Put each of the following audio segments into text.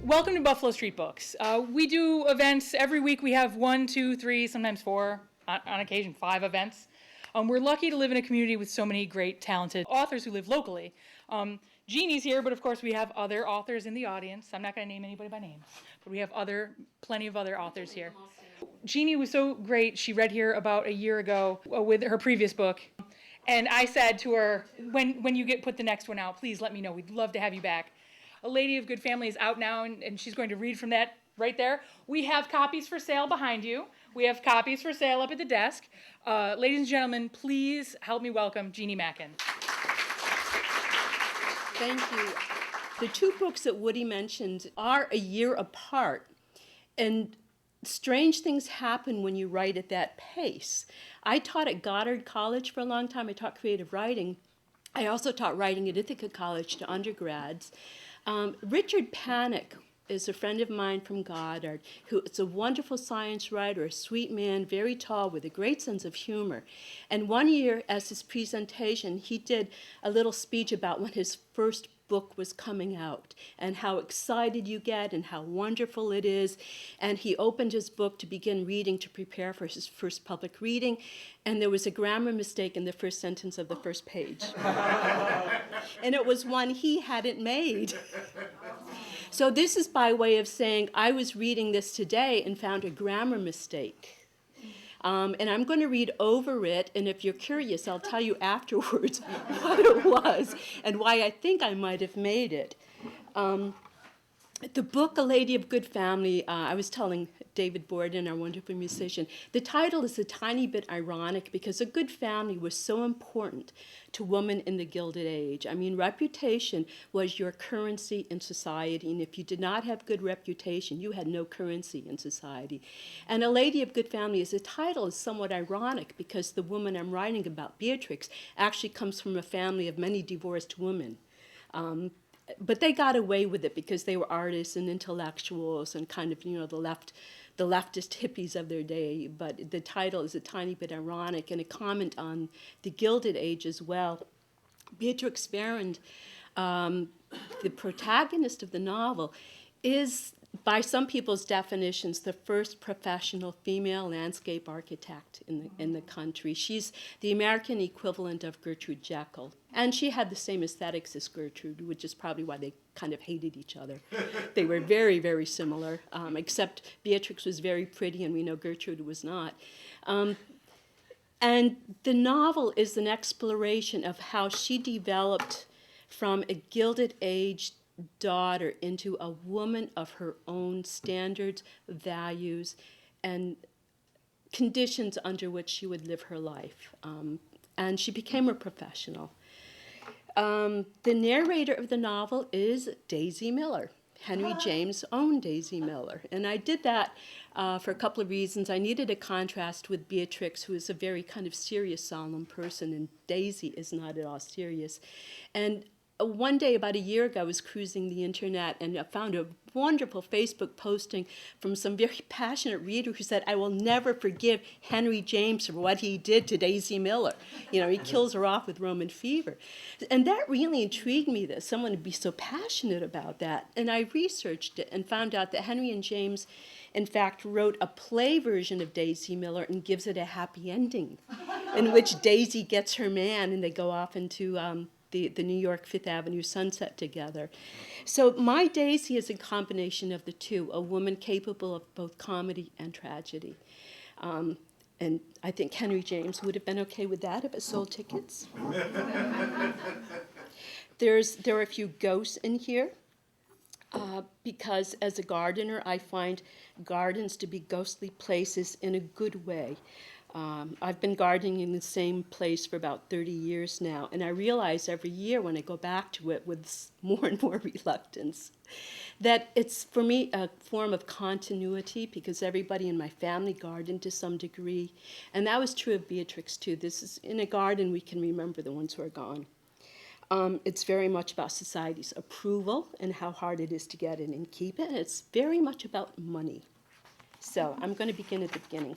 Welcome to Buffalo Street Books. We do events every week. We have 1, 2, 3, sometimes 4, on occasion 5 events. We're lucky to live in a community with so many great, talented authors who live locally. Jeannie's here, but of course we have other authors in the audience. I'm not going to name anybody by name, but we have plenty of other authors here. Jeannie was so great. She read here about a year ago with her previous book. And I said to her, when you put the next one out, please let me know. We'd love to have you back. A Lady of Good Family is out now, and she's going to read from that right there. We have copies for sale behind you. We have copies for sale up at the desk. Ladies and gentlemen, please help me welcome Jeanne Mackin. Thank you. The 2 books that Woody mentioned are a year apart, and strange things happen when you write at that pace. I taught at Goddard College for a long time. I taught creative writing. I also taught writing at Ithaca College to undergrads. Richard Panic is a friend of mine from Goddard, who is a wonderful science writer, a sweet man, very tall, with a great sense of humor. And one year, as his presentation, he did a little speech about when his first book was coming out and how excited you get and how wonderful it is. And he opened his book to begin reading to prepare for his first public reading, and there was a grammar mistake in the first sentence of the first page. And it was one he hadn't made. So this is by way of saying I was reading this today and found a grammar mistake. And I'm going to read over it, and if you're curious, I'll tell you afterwards what it was and why I think I might have made it. The book, A Lady of Good Family, I was telling David Borden, our wonderful musician, the title is a tiny bit ironic because a good family was so important to women in the Gilded Age. I mean, reputation was your currency in society, and if you did not have good reputation, you had no currency in society. And A Lady of Good Family as a title is somewhat ironic because the woman I'm writing about, Beatrix, actually comes from a family of many divorced women. But they got away with it because they were artists and intellectuals and kind of, the leftist hippies of their day. But the title is a tiny bit ironic and a comment on the Gilded Age as well. Beatrix Farrand, the protagonist of the novel, is, by some people's definitions, the first professional female landscape architect in the country. She's the American equivalent of Gertrude Jekyll. And she had the same aesthetics as Gertrude, which is probably why they kind of hated each other. They were very, very similar, except Beatrix was very pretty, and we know Gertrude was not. And the novel is an exploration of how she developed from a Gilded Age daughter into a woman of her own standards, values, and conditions under which she would live her life. And she became a professional. The narrator of the novel is Daisy Miller, Henry James' own Daisy Miller. And I did that for a couple of reasons. I needed a contrast with Beatrix, who is a very kind of serious, solemn person, and Daisy is not at all serious. And one day, about a year ago, I was cruising the internet and I found a wonderful Facebook posting from some very passionate reader who said, I will never forgive Henry James for what he did to Daisy Miller. He kills her off with Roman fever. And that really intrigued me, that someone would be so passionate about that. And I researched it and found out that Henry and James, in fact, wrote a play version of Daisy Miller and gives it a happy ending, in which Daisy gets her man and they go off into the New York Fifth Avenue sunset together. So my Daisy is a combination of the two, a woman capable of both comedy and tragedy. And I think Henry James would have been okay with that if it sold tickets. There are a few ghosts in here, because as a gardener, I find gardens to be ghostly places in a good way. I've been gardening in the same place for about 30 years now, and I realize every year when I go back to it with more and more reluctance that it's, for me, a form of continuity because everybody in my family gardened to some degree, and that was true of Beatrix, too. This is, in a garden, we can remember the ones who are gone. It's very much about society's approval and how hard it is to get it and keep it, and it's very much about money. So I'm going to begin at the beginning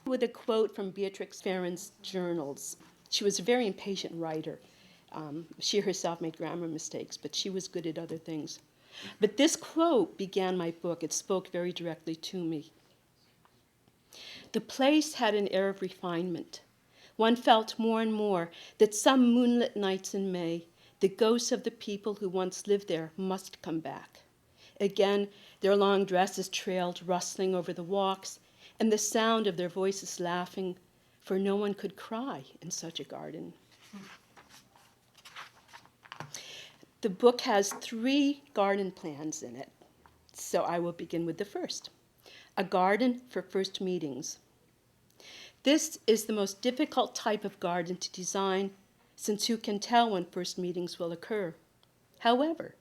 with a quote from Beatrix Farrand's journals. She was a very impatient writer. She herself made grammar mistakes, but she was good at other things. But this quote began my book. It spoke very directly to me. The place had an air of refinement. One felt more and more that some moonlit nights in May, the ghosts of the people who once lived there must come back. Again, their long dresses trailed rustling over the walks, and the sound of their voices laughing, for no one could cry in such a garden. The book has 3 garden plans in it, so I will begin with the first. A garden for first meetings. This is the most difficult type of garden to design, since who can tell when first meetings will occur? However,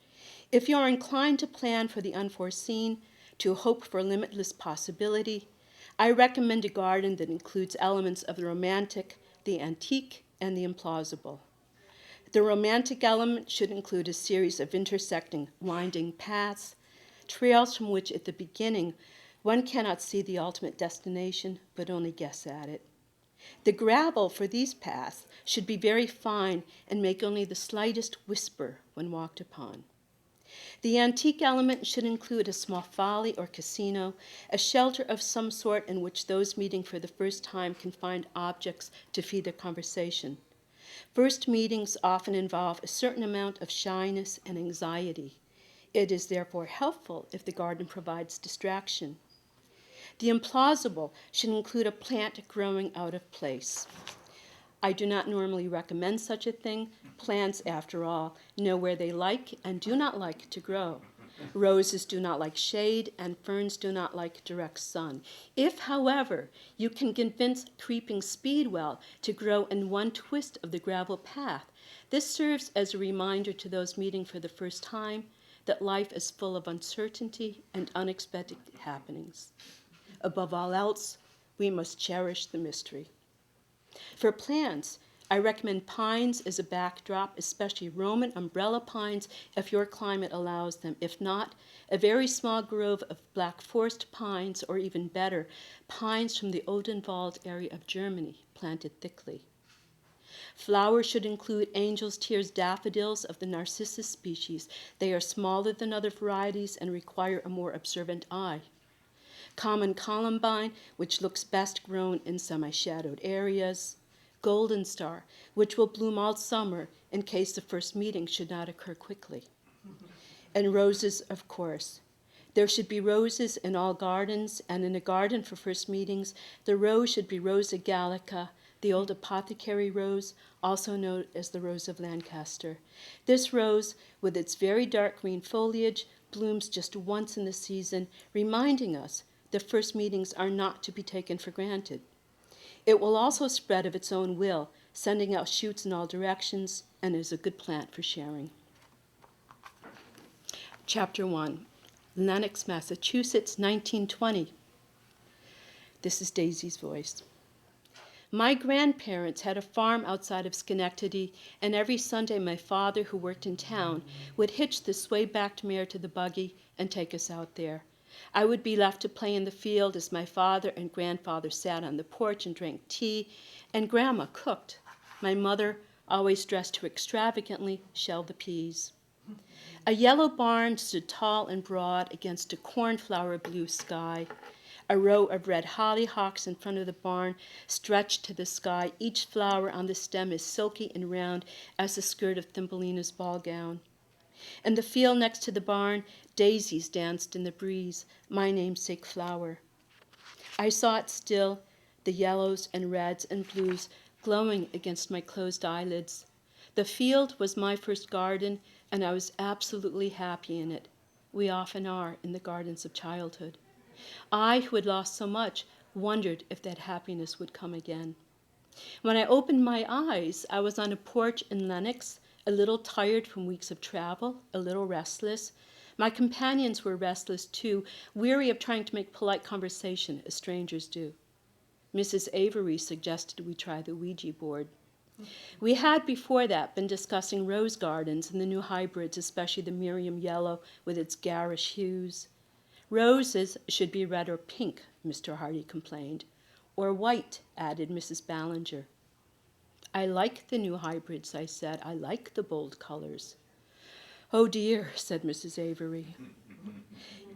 if you are inclined to plan for the unforeseen, to hope for limitless possibility, I recommend a garden that includes elements of the romantic, the antique, and the implausible. The romantic element should include a series of intersecting, winding paths, trails from which at the beginning one cannot see the ultimate destination, but only guess at it. The gravel for these paths should be very fine and make only the slightest whisper when walked upon. The antique element should include a small folly or casino, a shelter of some sort in which those meeting for the first time can find objects to feed their conversation. First meetings often involve a certain amount of shyness and anxiety. It is therefore helpful if the garden provides distraction. The implausible should include a plant growing out of place. I do not normally recommend such a thing. Plants, after all, know where they like and do not like to grow. Roses do not like shade, and ferns do not like direct sun. If, however, you can convince creeping speedwell to grow in one twist of the gravel path, this serves as a reminder to those meeting for the first time that life is full of uncertainty and unexpected happenings. Above all else, we must cherish the mystery. For plants, I recommend pines as a backdrop, especially Roman umbrella pines if your climate allows them. If not, a very small grove of black forest pines, or even better, pines from the Odenwald area of Germany, planted thickly. Flowers should include angel's tears daffodils of the narcissus species. They are smaller than other varieties and require a more observant eye. Common columbine, which looks best grown in semi-shadowed areas. Golden star, which will bloom all summer in case the first meeting should not occur quickly. And roses, of course. There should be roses in all gardens, and in a garden for first meetings, the rose should be Rosa gallica, the old apothecary rose, also known as the Rose of Lancaster. This rose, with its very dark green foliage, blooms just once in the season, reminding us that first meetings are not to be taken for granted. It will also spread of its own will, sending out shoots in all directions, and is a good plant for sharing. Chapter 1, Lenox, Massachusetts, 1920. This is Daisy's voice. My grandparents had a farm outside of Schenectady, and every Sunday my father, who worked in town, would hitch the sway-backed mare to the buggy and take us out there. I would be left to play in the field as my father and grandfather sat on the porch and drank tea, and Grandma cooked. My mother, always dressed too extravagantly, shelled the peas. A yellow barn stood tall and broad against a cornflower blue sky. A row of red hollyhocks in front of the barn stretched to the sky. Each flower on the stem is silky and round as the skirt of Thumbelina's ball gown. In the field next to the barn, daisies danced in the breeze, my namesake flower. I saw it still, the yellows and reds and blues glowing against my closed eyelids. The field was my first garden, and I was absolutely happy in it. We often are in the gardens of childhood. I, who had lost so much, wondered if that happiness would come again. When I opened my eyes, I was on a porch in Lenox, a little tired from weeks of travel, a little restless. My companions were restless too, weary of trying to make polite conversation as strangers do. Mrs. Avery suggested we try the Ouija board. We had before that been discussing rose gardens and the new hybrids, especially the Miriam yellow with its garish hues. Roses should be red or pink, Mr. Hardy complained. Or white, added Mrs. Ballinger. I like the new hybrids, I said. I like the bold colors. "Oh dear," said Mrs. Avery.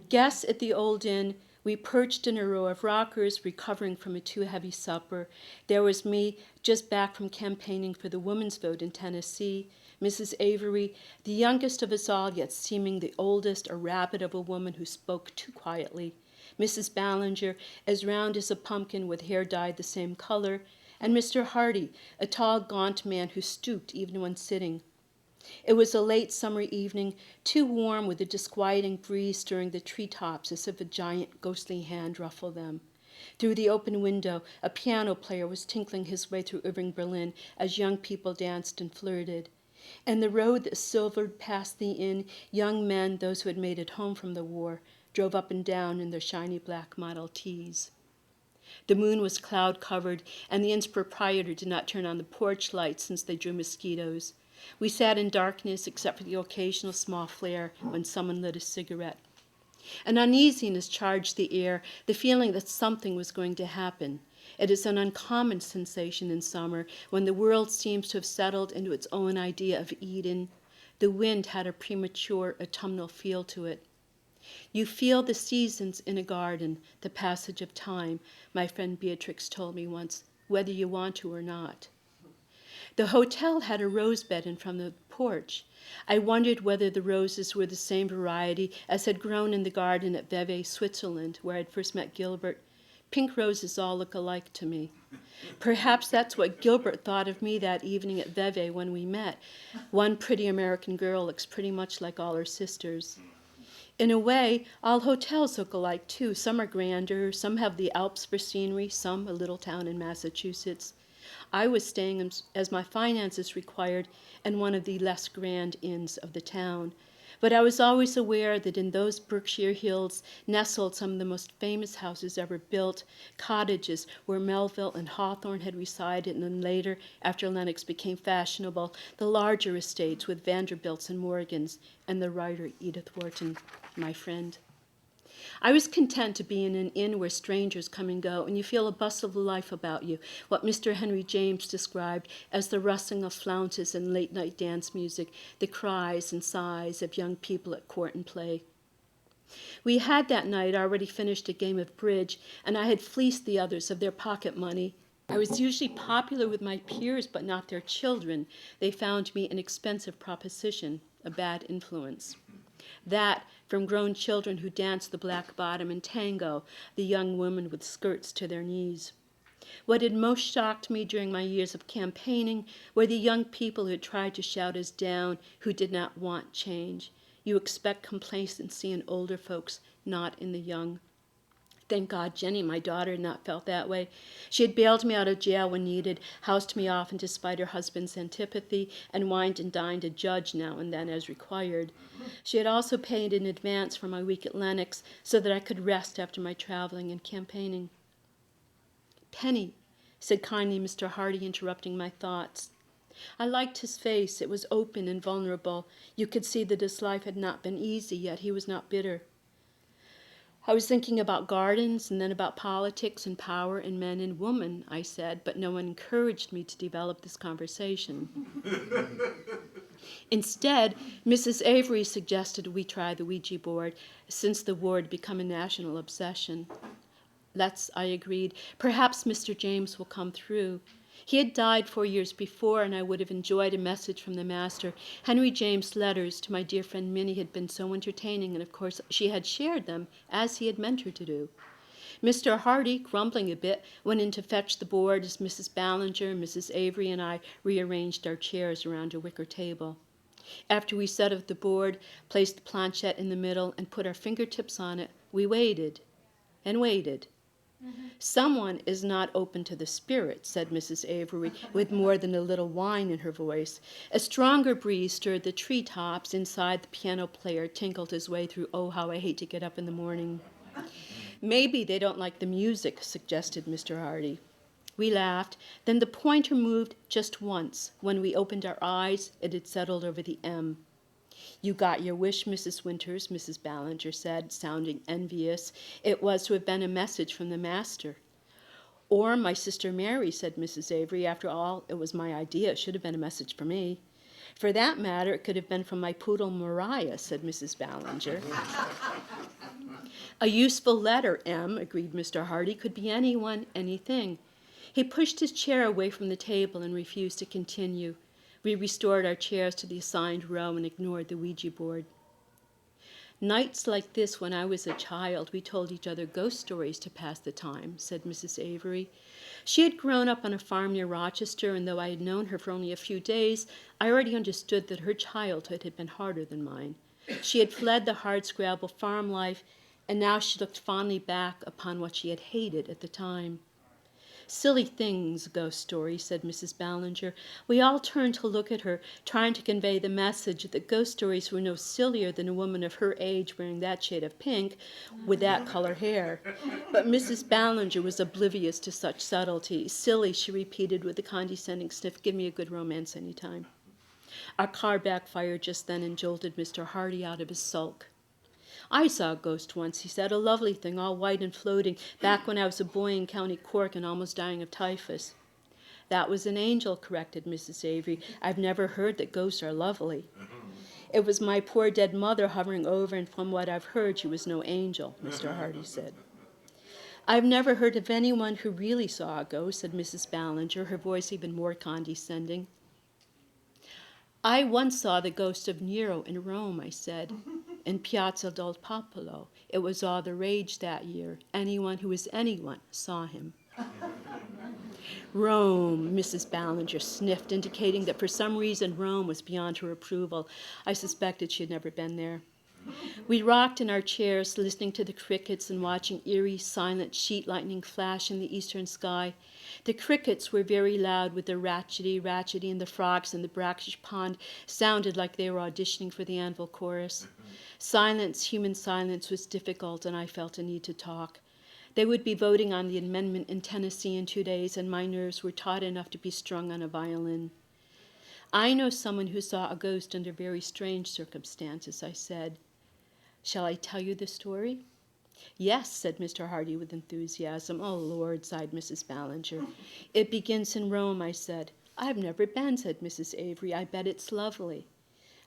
Guests at the old inn, we perched in a row of rockers, recovering from a too-heavy supper. There was me, just back from campaigning for the women's vote in Tennessee. Mrs. Avery, the youngest of us all, yet seeming the oldest, a rabbit of a woman who spoke too quietly. Mrs. Ballinger, as round as a pumpkin with hair dyed the same color. And Mr. Hardy, a tall, gaunt man who stooped even when sitting. It was a late summer evening, too warm with a disquieting breeze stirring the treetops as if a giant ghostly hand ruffled them. Through the open window, a piano player was tinkling his way through Irving Berlin as young people danced and flirted. And the road that silvered past the inn, young men, those who had made it home from the war, drove up and down in their shiny black Model Ts. The moon was cloud-covered, and the inn's proprietor did not turn on the porch lights since they drew mosquitoes. We sat in darkness except for the occasional small flare when someone lit a cigarette. An uneasiness charged the air, the feeling that something was going to happen. It is an uncommon sensation in summer when the world seems to have settled into its own idea of Eden. The wind had a premature autumnal feel to it. You feel the seasons in a garden, the passage of time, my friend Beatrix told me once, whether you want to or not. The hotel had a rose bed in front of the porch. I wondered whether the roses were the same variety as had grown in the garden at Vevey, Switzerland, where I had first met Gilbert. Pink roses all look alike to me. Perhaps that's what Gilbert thought of me that evening at Vevey when we met. One pretty American girl looks pretty much like all her sisters. In a way, all hotels look alike, too. Some are grander, some have the Alps for scenery, some a little town in Massachusetts. I was staying, as my finances required, in one of the less grand inns of the town. But I was always aware that in those Berkshire hills nestled some of the most famous houses ever built, cottages where Melville and Hawthorne had resided, and then later, after Lenox became fashionable, the larger estates with Vanderbilts and Morgans, and the writer Edith Wharton, my friend. I was content to be in an inn where strangers come and go, and you feel a bustle of life about you, what Mr. Henry James described as the rustling of flounces and late-night dance music, the cries and sighs of young people at court and play. We had that night already finished a game of bridge, and I had fleeced the others of their pocket money. I was usually popular with my peers, but not their children. They found me an expensive proposition, a bad influence. That, from grown children who danced the black bottom and tango, the young women with skirts to their knees. What had most shocked me during my years of campaigning were the young people who had tried to shout us down, who did not want change. You expect complacency in older folks, not in the young. Thank God Jenny, my daughter, had not felt that way. She had bailed me out of jail when needed, housed me often despite her husband's antipathy, and wined and dined a judge now and then as required. She had also paid in advance for my week at Lenox so that I could rest after my traveling and campaigning. "Penny," said kindly Mr. Hardy, interrupting my thoughts. I liked his face. It was open and vulnerable. You could see that his life had not been easy, yet he was not bitter. "I was thinking about gardens and then about politics and power and men and women," I said, but no one encouraged me to develop this conversation. Instead, Mrs. Avery suggested we try the Ouija board, since the war had become a national obsession. "Let's," I agreed. "Perhaps Mr. James will come through." He had died 4 years before, and I would have enjoyed a message from the master. Henry James' letters to my dear friend Minnie had been so entertaining, and of course she had shared them, as he had meant her to do. Mr. Hardy, grumbling a bit, went in to fetch the board as Mrs. Ballinger, Mrs. Avery, and I rearranged our chairs around a wicker table. After we set up the board, placed the planchette in the middle, and put our fingertips on it, we waited and waited. "Someone is not open to the spirit," said Mrs. Avery, with more than a little whine in her voice. A stronger breeze stirred the treetops. Inside, the piano player tinkled his way through "Oh, How I Hate to Get Up in the Morning." "Maybe they don't like the music," suggested Mr. Hardy. We laughed. Then the pointer moved just once. When we opened our eyes, it had settled over the M. "You got your wish, Mrs. Winters," Mrs. Ballinger said, sounding envious. It was to have been a message from the master. "Or my sister Mary," said Mrs. Avery. "After all, it was my idea. It should have been a message for me." For that matter, it could have been from my poodle Mariah, said Mrs. Ballinger. A useful letter, M, agreed Mr. Hardy, could be anyone, anything. He pushed his chair away from the table and refused to continue. We restored our chairs to the assigned row and ignored the Ouija board. Nights like this, when I was a child, we told each other ghost stories to pass the time, said Mrs. Avery. She had grown up on a farm near Rochester, and though I had known her for only a few days, I already understood that her childhood had been harder than mine. She had fled the hardscrabble farm life, and now she looked fondly back upon what she had hated at the time. Silly things, ghost stories, said Mrs. Ballinger. We all turned to look at her, trying to convey the message that ghost stories were no sillier than a woman of her age wearing that shade of pink with that color hair. But Mrs. Ballinger was oblivious to such subtlety. Silly, she repeated with a condescending sniff, give me a good romance any time. Our car backfired just then and jolted Mr. Hardy out of his sulk. I saw a ghost once, he said, a lovely thing, all white and floating, back when I was a boy in County Cork and almost dying of typhus. That was an angel, corrected Mrs. Avery. I've never heard that ghosts are lovely. It was my poor dead mother hovering over, and from what I've heard, she was no angel, Mr. Hardy said. I've never heard of anyone who really saw a ghost, said Mrs. Ballinger, her voice even more condescending. I once saw the ghost of Nero in Rome, I said, in Piazza del Popolo. It was all the rage that year. Anyone who was anyone saw him. Rome, Mrs. Ballinger sniffed, indicating that for some reason Rome was beyond her approval. I suspected she had never been there. We rocked in our chairs, listening to the crickets and watching eerie, silent sheet lightning flash in the eastern sky. The crickets were very loud with their ratchety, and the frogs in the brackish pond sounded like they were auditioning for the anvil chorus. Silence, human silence, was difficult, and I felt a need to talk. They would be voting on the amendment in Tennessee in 2 days, and my nerves were taut enough to be strung on a violin. I know someone who saw a ghost under very strange circumstances, I said. Shall I tell you the story? Yes, said Mr. Hardy with enthusiasm. Oh, Lord, sighed Mrs. Ballinger. It begins in Rome, I said. I've never been, said Mrs. Avery. I bet it's lovely.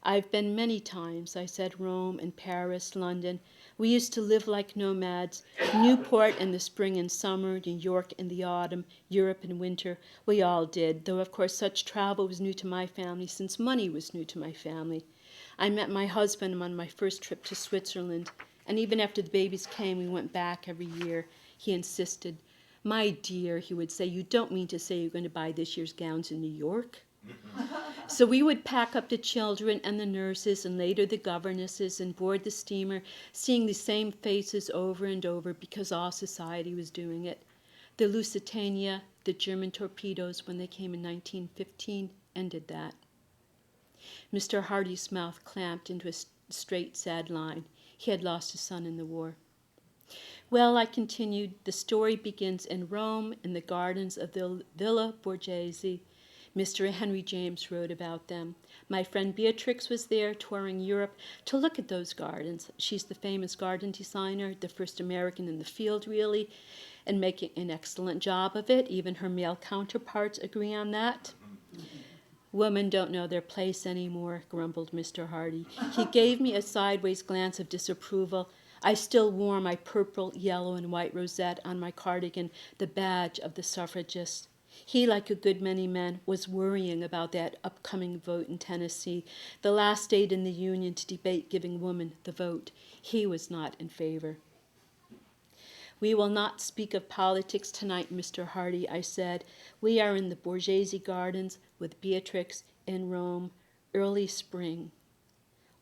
I've been many times, I said, Rome and Paris, London. We used to live like nomads. Newport in the spring and summer, New York in the autumn, Europe in winter. We all did, though of course such travel was new to my family since money was new to my family. I met my husband on my first trip to Switzerland, and even after the babies came, we went back every year. He insisted. My dear, he would say, you don't mean to say you're going to buy this year's gowns in New York? So we would pack up the children and the nurses and later the governesses and board the steamer, seeing the same faces over and over because all society was doing it. The Lusitania, the German torpedoes when they came in 1915, ended that. Mr. Hardy's mouth clamped into a straight, sad line. He had lost his son in the war. Well, I continued, the story begins in Rome in the gardens of the Villa Borghese. Mr. Henry James wrote about them. My friend Beatrix was there touring Europe to look at those gardens. She's the famous garden designer, the first American in the field, really, and making an excellent job of it. Even her male counterparts agree on that. Women don't know their place anymore, grumbled Mr. Hardy. He gave me a sideways glance of disapproval. I still wore my purple, yellow, and white rosette on my cardigan, the badge of the suffragist. He, like a good many men, was worrying about that upcoming vote in Tennessee, the last state in the Union to debate giving women the vote. He was not in favor. We will not speak of politics tonight, Mr. Hardy, I said. We are in the Borghese Gardens with Beatrix in Rome, early spring.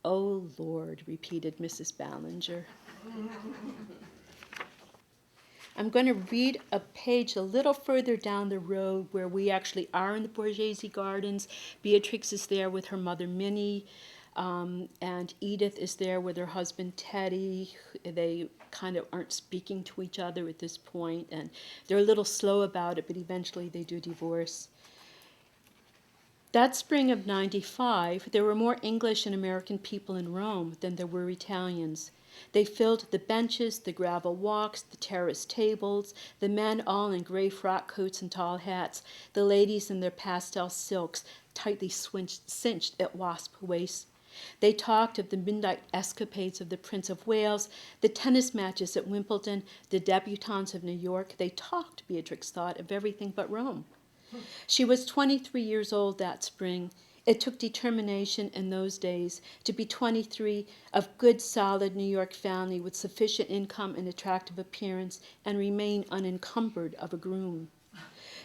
Oh, Lord, repeated Mrs. Ballinger. I'm going to read a page a little further down the road where we actually are in the Borghese Gardens. Beatrix is there with her mother, Minnie, and Edith is there with her husband, Teddy. They kind of aren't speaking to each other at this point, and they're a little slow about it, but eventually they do divorce. That spring of '95, there were more English and American people in Rome than there were Italians. They filled the benches, the gravel walks, the terrace tables, the men all in gray frock coats and tall hats, the ladies in their pastel silks, tightly cinched at wasp waists. They talked of the midnight escapades of the Prince of Wales, the tennis matches at Wimbledon, the debutantes of New York. They talked, Beatrix thought, of everything but Rome. She was 23 years old that spring. It took determination in those days to be 23, of good, solid New York family with sufficient income and attractive appearance, and remain unencumbered of a groom.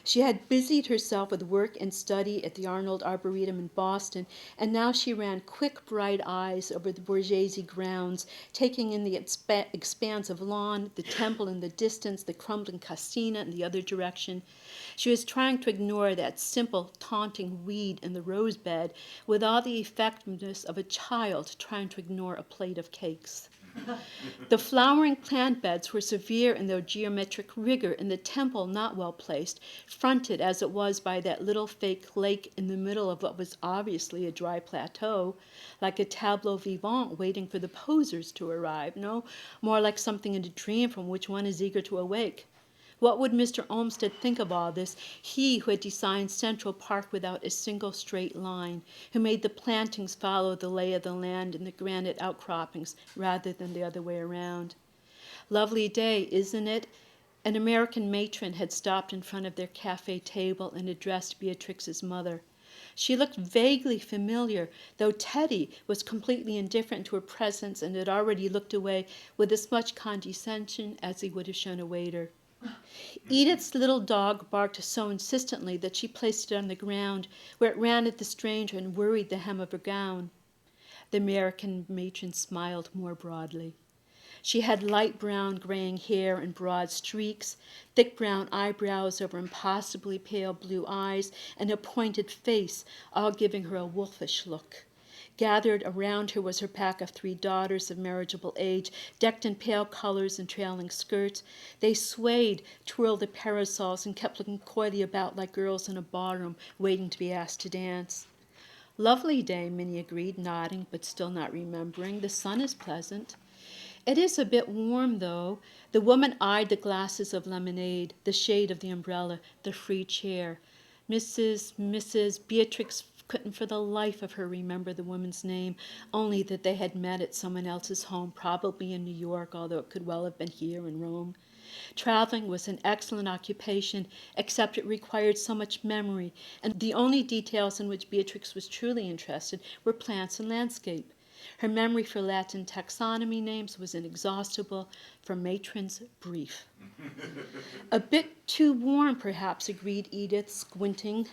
She had busied herself with work and study at the Arnold Arboretum in Boston, and now she ran quick, bright eyes over the Borghese grounds, taking in the expanse of lawn, the temple in the distance, the crumbling cascina in the other direction. She was trying to ignore that simple, taunting weed in the rose bed with all the effectiveness of a child trying to ignore a plate of cakes. The flowering plant beds were severe in their geometric rigor, and the temple not well placed, fronted as it was by that little fake lake in the middle of what was obviously a dry plateau, like a tableau vivant waiting for the posers to arrive, no, more like something in a dream from which one is eager to awake. What would Mr. Olmsted think of all this, he who had designed Central Park without a single straight line, who made the plantings follow the lay of the land and the granite outcroppings rather than the other way around? Lovely day, isn't it? An American matron had stopped in front of their cafe table and addressed Beatrix's mother. She looked vaguely familiar, though Teddy was completely indifferent to her presence and had already looked away with as much condescension as he would have shown a waiter. Edith's little dog barked so insistently that she placed it on the ground, where it ran at the stranger and worried the hem of her gown. The American matron smiled more broadly. She had light brown graying hair and broad streaks, thick brown eyebrows over impossibly pale blue eyes, and a pointed face, all giving her a wolfish look. Gathered around her was her pack of 3 daughters of marriageable age, decked in pale colors and trailing skirts. They swayed, twirled their parasols, and kept looking coyly about like girls in a ballroom waiting to be asked to dance. Lovely day, Minnie agreed, nodding but still not remembering. The sun is pleasant. It is a bit warm, though. The woman eyed the glasses of lemonade, the shade of the umbrella, the free chair. Mrs. Beatrix couldn't for the life of her remember the woman's name, only that they had met at someone else's home, probably in New York, although it could well have been here in Rome. Traveling was an excellent occupation, except it required so much memory, and the only details in which Beatrix was truly interested were plants and landscape. Her memory for Latin taxonomy names was inexhaustible, for matrons brief. A bit too warm, perhaps, agreed Edith, squinting.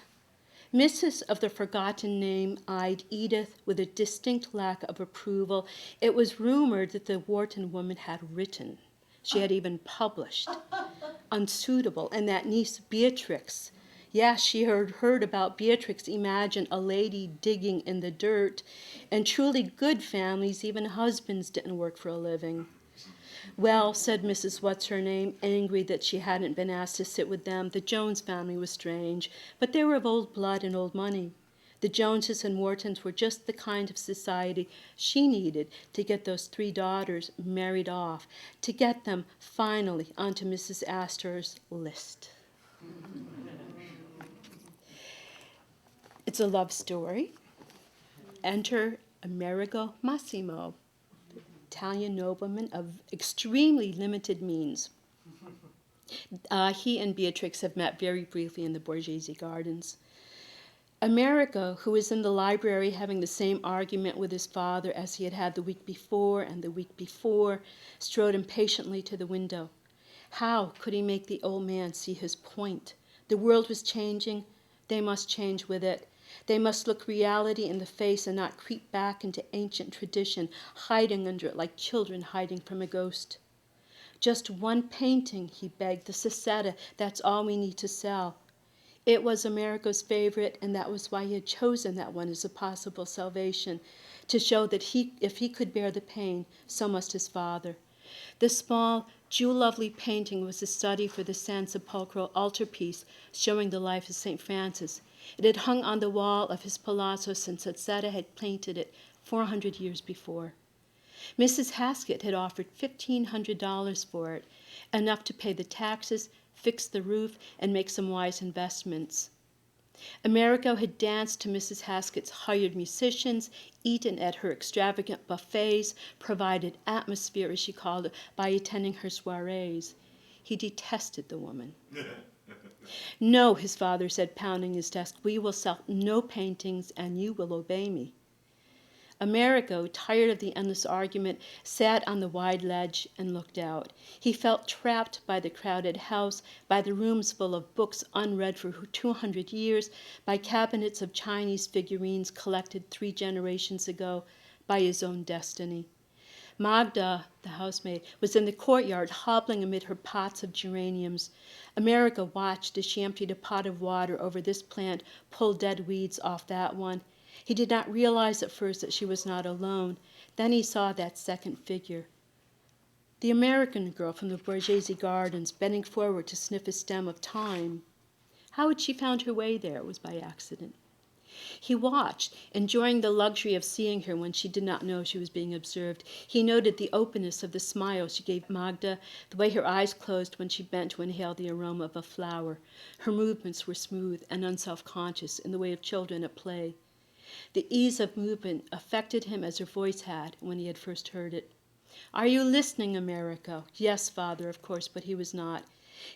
Mrs. of the forgotten name eyed Edith with a distinct lack of approval. It was rumored that the Wharton woman had written. She had even published. Unsuitable. And that niece Beatrix. Yes, she had heard about Beatrix. Imagine a lady digging in the dirt. And truly good families, even husbands didn't work for a living. Well, said Mrs. What's-Her-Name, angry that she hadn't been asked to sit with them, the Jones family was strange, but they were of old blood and old money. The Joneses and Whartons were just the kind of society she needed to get those 3 daughters married off, to get them finally onto Mrs. Astor's list. It's a love story. Enter Amerigo Massimo, Italian nobleman of extremely limited means. He and Beatrix have met very briefly in the Borghese Gardens. Amerigo, who was in the library having the same argument with his father as he had had the week before and the week before, strode impatiently to the window. How could he make the old man see his point? The world was changing. They must change with it. They must look reality in the face and not creep back into ancient tradition, hiding under it like children hiding from a ghost. Just one painting, he begged, the Sessetta, that's all we need to sell. It was Amerigo's favorite, and that was why he had chosen that one as a possible salvation, to show that if he could bear the pain, so must his father. The small, jewel-lovely painting was a study for the San Sepolcro altarpiece showing the life of St. Francis. It had hung on the wall of his palazzo since Sessetta had painted it 400 years before. Mrs. Haskett had offered $1,500 for it, enough to pay the taxes, fix the roof, and make some wise investments. Amerigo had danced to Mrs. Haskett's hired musicians, eaten at her extravagant buffets, provided atmosphere, as she called it, by attending her soirees. He detested the woman. No, his father said, pounding his desk, we will sell no paintings, and you will obey me. Amerigo, tired of the endless argument, sat on the wide ledge and looked out. He felt trapped by the crowded house, by the rooms full of books unread for 200 years, by cabinets of Chinese figurines collected 3 generations ago, by his own destiny. Magda, the housemaid, was in the courtyard hobbling amid her pots of geraniums. Amerigo watched as she emptied a pot of water over this plant, pulled dead weeds off that one. He did not realize at first that she was not alone. Then he saw that second figure. The American girl from the Borghese gardens, bending forward to sniff a stem of thyme. How had she found her way there? It was by accident. He watched, enjoying the luxury of seeing her when she did not know she was being observed. He noted the openness of the smile she gave Magda, the way her eyes closed when she bent to inhale the aroma of a flower. Her movements were smooth and unself-conscious, in the way of children at play. The ease of movement affected him as her voice had when he had first heard it. Are you listening, Amerigo? Yes, father, of course, but he was not.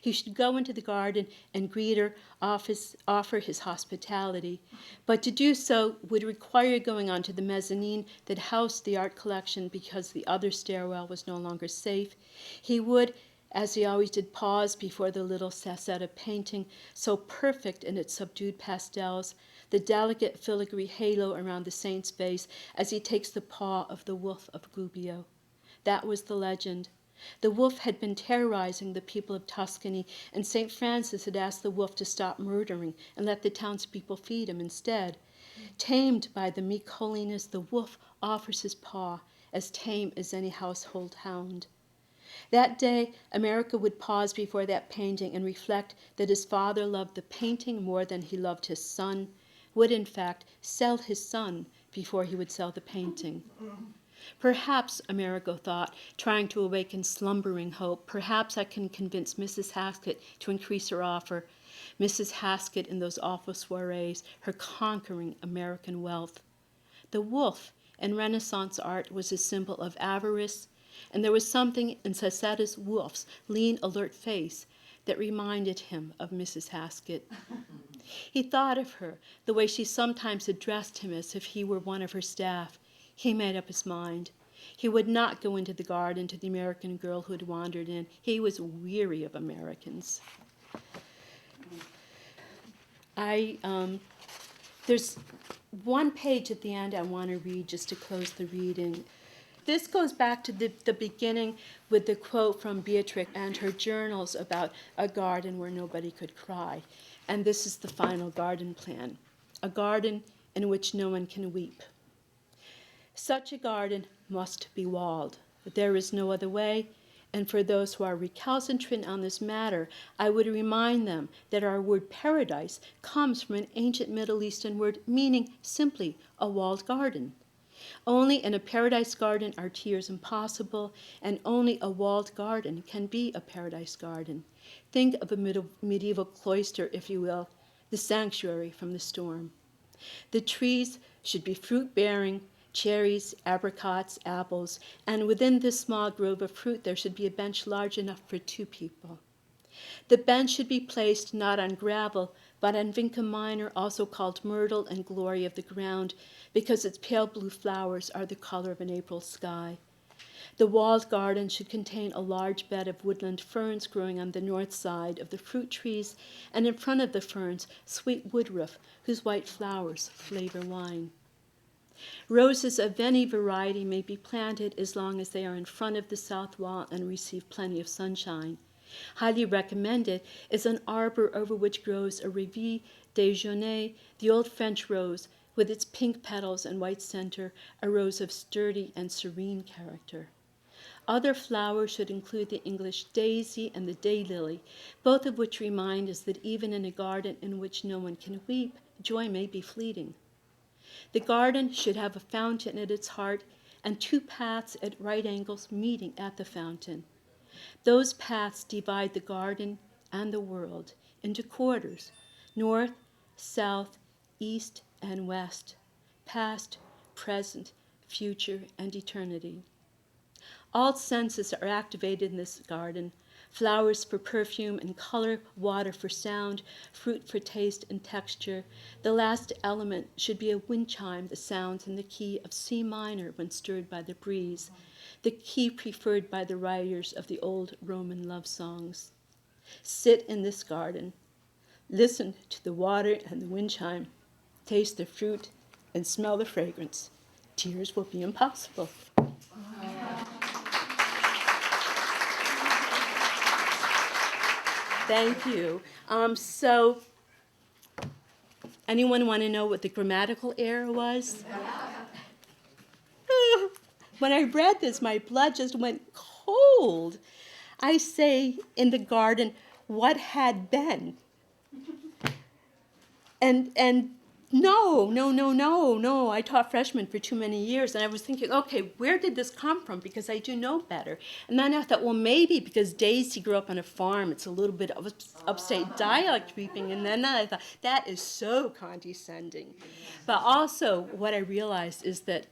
He should go into the garden and greet her, offer his hospitality. But to do so would require going on to the mezzanine that housed the art collection because the other stairwell was no longer safe. He would, as he always did, pause before the little Sassetta painting, so perfect in its subdued pastels, the delicate filigree halo around the saint's face as he takes the paw of the wolf of Gubbio. That was the legend. The wolf had been terrorizing the people of Tuscany, and St. Francis had asked the wolf to stop murdering and let the townspeople feed him instead. Tamed by the meek holiness, the wolf offers his paw, as tame as any household hound. That day, Amerigo would pause before that painting and reflect that his father loved the painting more than he loved his son, would in fact sell his son before he would sell the painting. Perhaps, Amerigo thought, trying to awaken slumbering hope, perhaps I can convince Mrs. Haskett to increase her offer. Mrs. Haskett in those awful soirees, her conquering American wealth. The wolf in Renaissance art was a symbol of avarice, and there was something in Sassetta's wolf's lean, alert face that reminded him of Mrs. Haskett. He thought of her, the way she sometimes addressed him as if he were one of her staff. He made up his mind. He would not go into the garden to the American girl who had wandered in. He was weary of Americans. There's one page at the end I want to read just to close the reading. This goes back to the beginning with the quote from Beatrix and her journals about a garden where nobody could cry. And this is the final garden plan. A garden in which no one can weep. Such a garden must be walled. There is no other way, and for those who are recalcitrant on this matter, I would remind them that our word paradise comes from an ancient Middle Eastern word meaning simply a walled garden. Only in a paradise garden are tears impossible, and only a walled garden can be a paradise garden. Think of a medieval cloister, if you will, the sanctuary from the storm. The trees should be fruit-bearing, cherries, apricots, apples, and within this small grove of fruit there should be a bench large enough for 2 people. The bench should be placed not on gravel, but on vinca minor, also called myrtle and glory of the ground, because its pale blue flowers are the color of an April sky. The walled garden should contain a large bed of woodland ferns growing on the north side of the fruit trees, and in front of the ferns, sweet woodruff, whose white flowers flavor wine. Roses of any variety may be planted as long as they are in front of the south wall and receive plenty of sunshine. Highly recommended is an arbor over which grows a Revie de Jeanne, the old French rose, with its pink petals and white center, a rose of sturdy and serene character. Other flowers should include the English daisy and the daylily, both of which remind us that even in a garden in which no one can weep, joy may be fleeting. The garden should have a fountain at its heart, and two paths at right angles meeting at the fountain. Those paths divide the garden and the world into quarters, north, south, east, and west, past, present, future, and eternity. All senses are activated in this garden: flowers for perfume and color, water for sound, fruit for taste and texture. The last element should be a wind chime that sounds in the key of C minor when stirred by the breeze, the key preferred by the writers of the old Roman love songs. Sit in this garden, listen to the water and the wind chime, taste the fruit and smell the fragrance. Tears will be impossible. Thank you. So, anyone want to know what the grammatical error was? When I read this, my blood just went cold. I say in the garden, what had been? And no. I taught freshmen for too many years, and I was thinking, okay, where did this come from? Because I do know better. And then I thought, well, maybe because Daisy grew up on a farm, it's a little bit of upstate dialect creeping. And then I thought, that is so condescending. But also, what I realized is that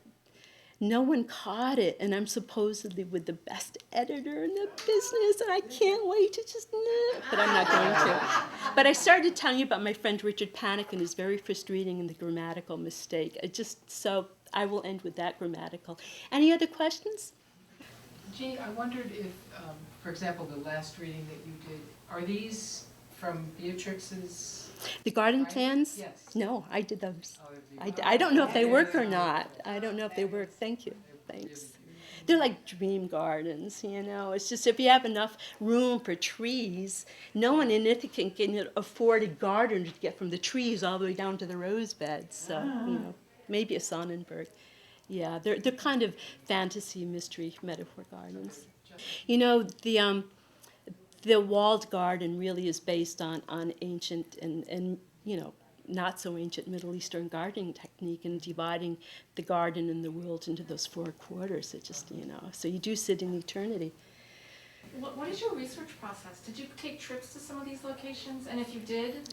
no one caught it, and I'm supposedly with the best editor in the business, and I can't wait to just, but I'm not going to. But I started telling you about my friend Richard Panic and his very first reading and the grammatical mistake. So I will end with that grammatical. Any other questions? Jeanne, I wondered if, for example, the last reading that you did, are these from Beatrix's? The garden plans? Yes. No, I did those. Oh, I don't know if they work or not. I don't know if they work. Thank you. Thanks. They're like dream gardens, you know. It's just if you have enough room for trees, no one in Ithaca can afford a garden to get from the trees all the way down to the rose beds. So, you know, maybe a Sonnenberg. Yeah, they're kind of fantasy, mystery, metaphor gardens. You know, the walled garden really is based on ancient and you know, not so ancient Middle Eastern gardening technique and dividing the garden and the world into those four quarters. It just, you know, so you do sit in eternity. What is your research process? Did you take trips to some of these locations? And if you did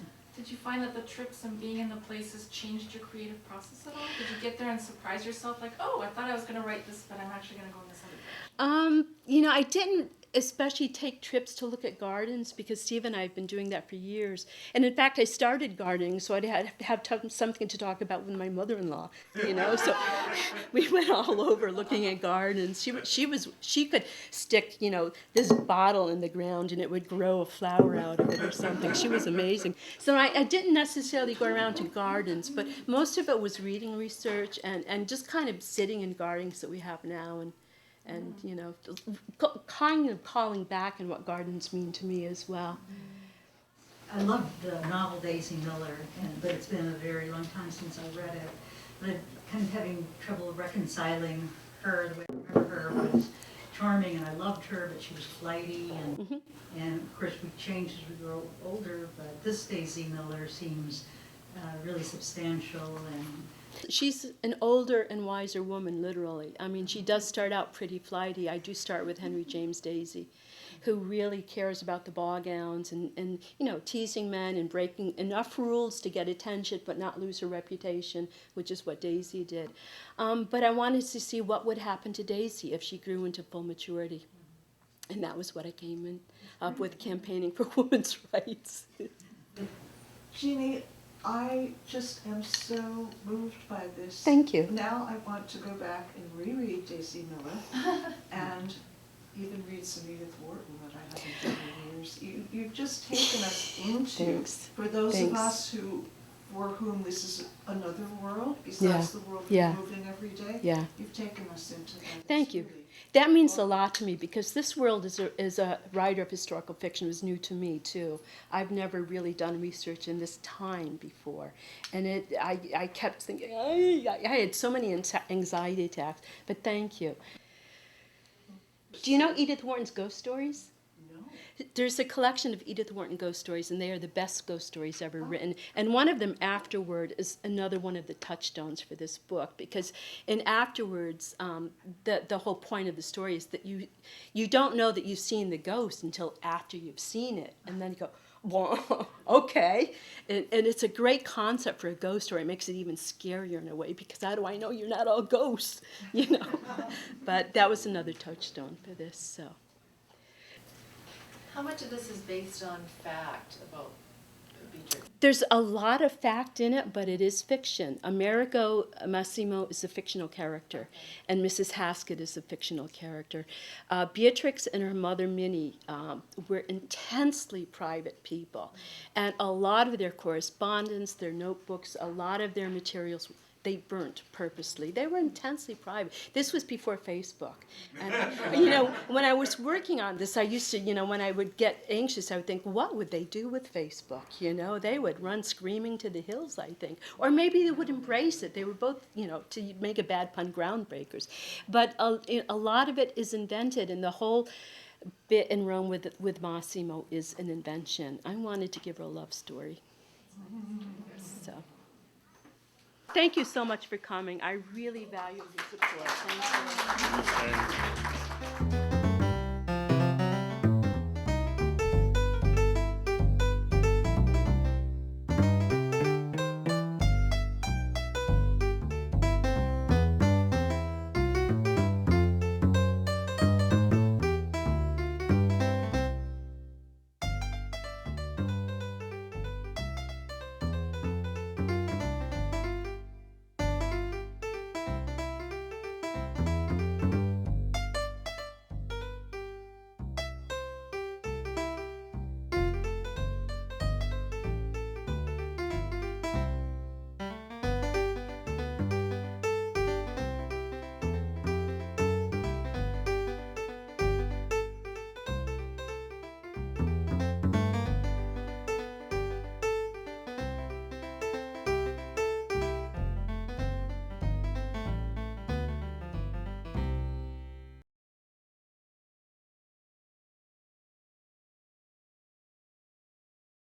you find that the trips and being in the places changed your creative process at all? Did you get there and surprise yourself like, oh, I thought I was going to write this, but I'm actually going to go in this other direction? You know, I didn't especially take trips to look at gardens because Steve and I have been doing that for years. And in fact, I started gardening, so I'd have something to talk about with my mother-in-law, you know. So we went all over looking at gardens. She could stick, you know, this bottle in the ground and it would grow a flower out of it or something. She was amazing. So I didn't necessarily go around to gardens, but most of it was reading research and just kind of sitting in gardens that we have now and you know, kind of calling back on what gardens mean to me as well. I loved the novel Daisy Miller, but it's been a very long time since I read it. But I'm kind of having trouble reconciling her. The way I remember her was charming, and I loved her, but she was flighty, and of course we change as we grow older. But this Daisy Miller seems really substantial and. She's an older and wiser woman, literally. I mean, she does start out pretty flighty. I do start with Henry James Daisy, who really cares about the ball gowns and you know, teasing men and breaking enough rules to get attention but not lose her reputation, which is what Daisy did. But I wanted to see what would happen to Daisy if she grew into full maturity. And that was what I came up with, campaigning for women's rights. Jeannie, I just am so moved by this. Thank you. Now I want to go back and reread Daisy Miller and even read some Edith Wharton that I haven't done in years. You've just taken us into, for those of us for whom this is another world besides the world we're moving every day, you've taken us into that. Thank you. That means a lot to me because this world as a writer of historical fiction was new to me too. I've never really done research in this time before, and I kept thinking I had so many anxiety attacks. But thank you. Do you know Edith Wharton's ghost stories? No. There's a collection of Edith Wharton ghost stories, and they are the best ghost stories ever written. And one of them, Afterward, is another one of the touchstones for this book, because in Afterwards, the whole point of the story is that you don't know that you've seen the ghost until after you've seen it, and then you go, well, okay. And it's a great concept for a ghost story. It makes it even scarier in a way, because how do I know you're not all ghosts, you know? But that was another touchstone for this, so. How much of this is based on fact about Beatrix? There's a lot of fact in it, but it is fiction. Amerigo Massimo is a fictional character, and Mrs. Haskett is a fictional character. Beatrix and her mother, Minnie, were intensely private people, and a lot of their correspondence, their notebooks, a lot of their materials, they burnt purposely. They were intensely private. This was before Facebook. And, you know, when I was working on this, I used to, you know, when I would get anxious, I would think, what would they do with Facebook? You know, they would run screaming to the hills, I think. Or maybe they would embrace it. They were both, you know, to make a bad pun, groundbreakers. But a lot of it is invented, and the whole bit in Rome with Massimo is an invention. I wanted to give her a love story. So. Thank you so much for coming. I really value the support. Thank you.